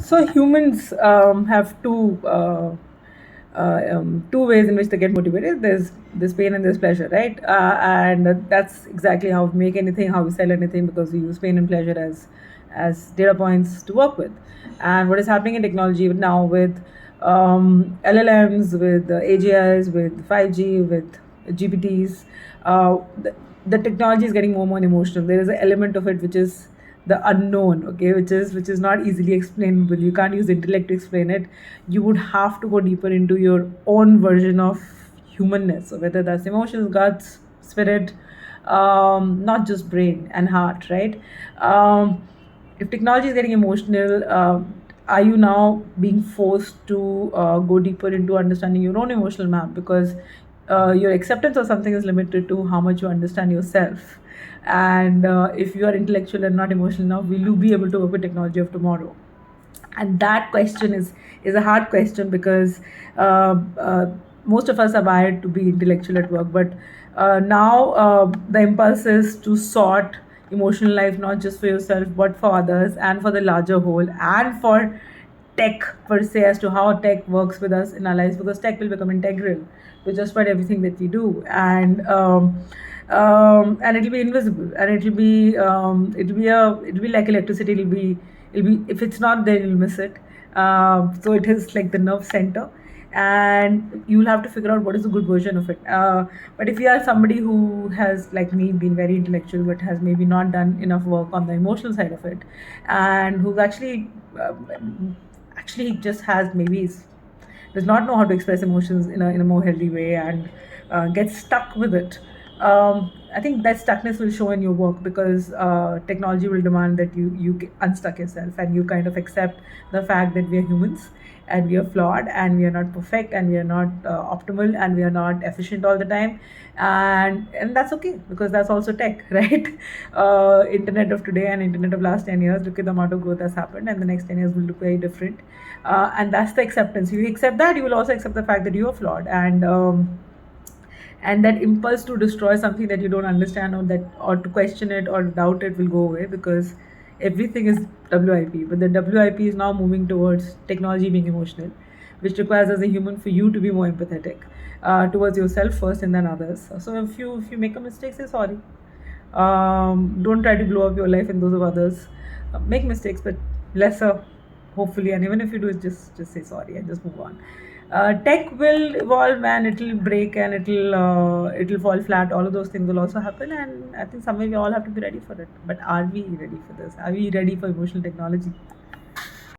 So humans have two ways in which they get motivated. There's pain and there's pleasure, right? And that's exactly how we make anything, how we sell anything, because we use pain and pleasure as data points to work with. And what is happening in technology now with LLMs, with AGIs, with 5G, with GPTs, the technology is getting more and more emotional. There is an element of it which is the unknown, okay, which is not easily explainable. You can't use intellect to explain it. You would have to go deeper into your own version of humanness, so whether that's emotions, guts, spirit, not just brain and heart, right? If technology is getting emotional, are you now being forced to go deeper into understanding your own emotional map? Because your acceptance of something is limited to how much you understand yourself. And if you are intellectual and not emotional enough, will you be able to work with technology of tomorrow? And that question is a hard question, because most of us are wired to be intellectual at work, but now the impulse is to sort emotional life not just for yourself but for others and for the larger whole, and for tech per se, as to how tech works with us in our lives, because tech will become integral to just about everything that we do. And it'll be invisible, and it'll be like electricity. It'll be, if it's not there, you'll miss it. So it is like the nerve center, and you'll have to figure out what is a good version of it. But if you are somebody who has, like me, been very intellectual but has maybe not done enough work on the emotional side of it, and who's actually just has maybe does not know how to express emotions in a more healthy way, and gets stuck with it. I think that stuckness will show in your work, because technology will demand that you unstuck yourself, and you kind of accept the fact that we are humans, and we are flawed, and we are not perfect, and we are not optimal, and we are not efficient all the time. And that's okay, because that's also tech, right? Internet of today and internet of last 10 years, look at the amount of growth that's happened, and the next 10 years will look very different. And that's the acceptance. If you accept that, you will also accept the fact that you are flawed, and that impulse to destroy something that you don't understand, or to question it or doubt it, will go away, because everything is WIP. But the WIP is now moving towards technology being emotional, which requires, as a human, for you to be more empathetic towards yourself first and then others. So if you make a mistake, say sorry. Don't try to blow up your life and those of others. Make mistakes, but lesser, hopefully. And even if you do, just say sorry and just move on. Tech will evolve, and it'll break, and it'll fall flat. All of those things will also happen, and I think somewhere we all have to be ready for it. But are we ready for this? Are we ready for emotional technology?